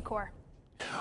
Core.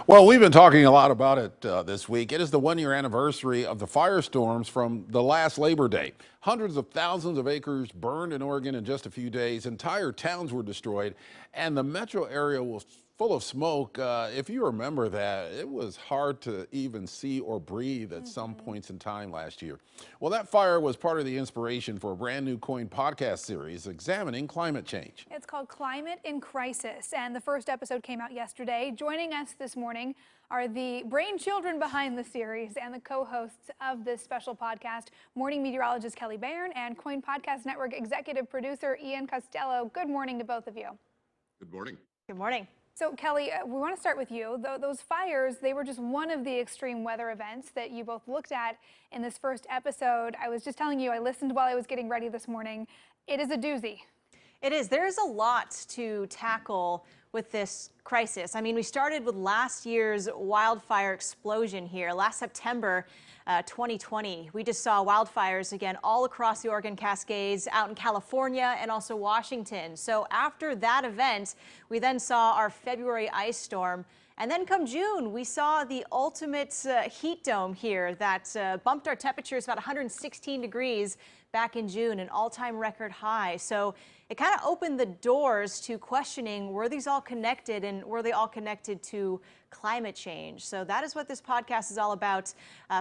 Well, we've been talking a lot about it this week. It is the one-year anniversary of the firestorms from the last Labor Day. Hundreds of thousands of acres burned in Oregon in just a few days. Entire towns were destroyed, and the metro area was full of smoke. If you remember that, it was hard to even see or breathe at some points in time last year. Well, that fire was part of the inspiration for a brand new KOIN podcast series examining climate change. It's called Climate in Crisis, and the first episode came out yesterday. Joining us this morning are the brainchildren behind the series and the co-hosts of this special podcast, morning meteorologist Kelley Bayern and KOIN Podcast Network executive producer Ian Costello. Good morning to both of you. Good morning. Good morning. So Kelley, we want to start with you. Those fires, they were just one of the extreme weather events that you both looked at in this first episode. I was just telling you, I listened while I was getting ready this morning. It is a doozy. It is. There's a lot to tackle with this crisis. I mean, we started with last year's wildfire explosion here. Last September 2020, we just saw wildfires again all across the Oregon Cascades, out in California and also Washington. So after that event, we then saw our February ice storm. And then come June, we saw the ultimate heat dome here that bumped our temperatures about 116 degrees back in June, an all-time record high. So it kind of opened the doors to questioning, were these all connected, and were they all connected to climate change? So that is what this podcast is all about,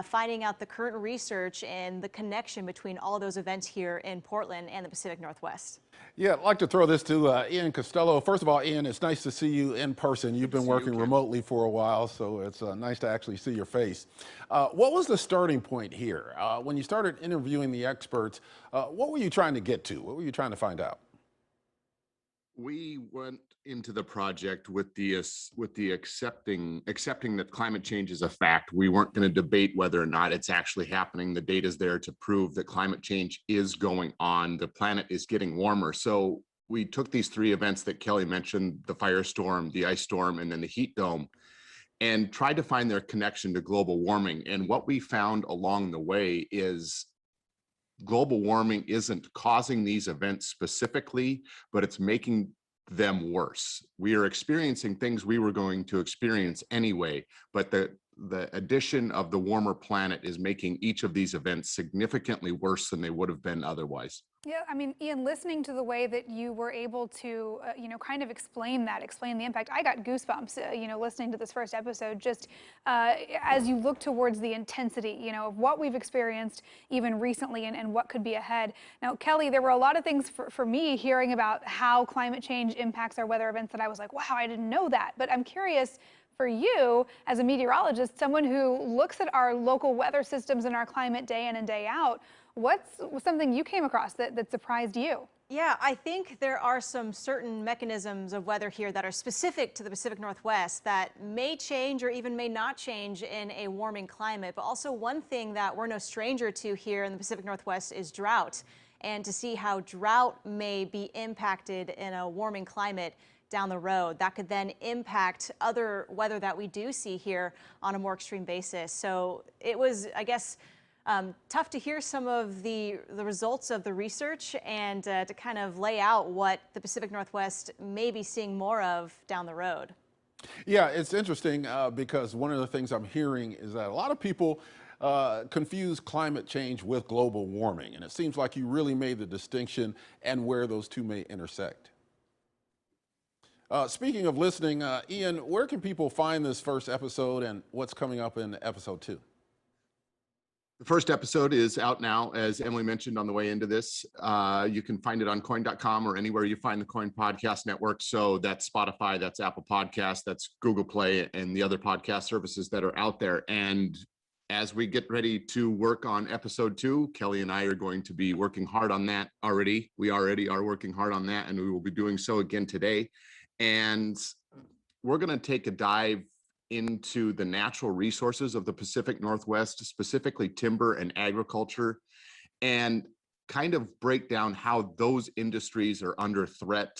finding out the current research and the connection between all of those events here in Portland and the Pacific Northwest. Yeah, I'd like to throw this to Ian Costello. First of all, Ian, it's nice to see you in person. You've been working remotely for a while, so it's nice to actually see your face. What was the starting point here? When you started interviewing the experts, what were you trying to get to? What were you trying to find out? We went into the project with the accepting that climate change is a fact. We weren't going to debate whether or not it's actually happening. The data is there to prove that climate change is going on. The planet is getting warmer. So we took these three events that Kelley mentioned, the firestorm, the ice storm, and then the heat dome, and tried to find their connection to global warming. And what we found along the way is global warming isn't causing these events specifically, but it's making them worse. We are experiencing things we were going to experience anyway, but the addition of the warmer planet is making each of these events significantly worse than they would have been otherwise. Yeah, I mean, Ian, listening to the way that you were able to, kind of explain the impact, I got goosebumps, listening to this first episode, just as you look towards the intensity, of what we've experienced even recently and what could be ahead. Now, Kelley, there were a lot of things for me hearing about how climate change impacts our weather events that I was like, wow, I didn't know that. But I'm curious, for you, as a meteorologist, someone who looks at our local weather systems and our climate day in and day out, what's something you came across that surprised you? Yeah, I think there are some certain mechanisms of weather here that are specific to the Pacific Northwest that may change or even may not change in a warming climate. But also one thing that we're no stranger to here in the Pacific Northwest is drought. And to see how drought may be impacted in a warming climate down the road, that could then impact other weather that we do see here on a more extreme basis. So it was, I guess, tough to hear some of the results of the research and to kind of lay out what the Pacific Northwest may be seeing more of down the road. Yeah, it's interesting because one of the things I'm hearing is that a lot of people confuse climate change with global warming, and it seems like you really made the distinction and where those two may intersect. Speaking of listening, Ian, where can people find this first episode and what's coming up in episode 2? The first episode is out now, as Emily mentioned on the way into this. You can find it on KOIN.com or anywhere you find the KOIN Podcast Network. So that's Spotify, that's Apple Podcasts, that's Google Play, and the other podcast services that are out there. And as we get ready to work on episode 2, Kelley and I are going to be working hard on that already. We already are working hard on that, and we will be doing so again today. And we're going to take a dive into the natural resources of the Pacific Northwest, specifically timber and agriculture, and kind of break down how those industries are under threat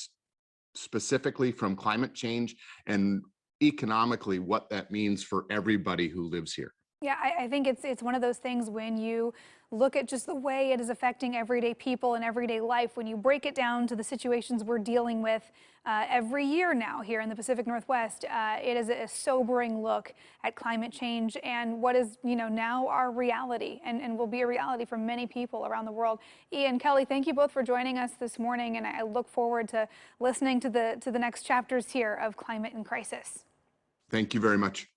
specifically from climate change and economically what that means for everybody who lives here. Yeah, I think it's one of those things when you look at just the way it is affecting everyday people and everyday life, when you break it down to the situations we're dealing with every year now here in the Pacific Northwest, it is a sobering look at climate change and what is, now our reality and will be a reality for many people around the world. Ian, Kelley, thank you both for joining us this morning, and I look forward to listening to the next chapters here of Climate in Crisis. Thank you very much.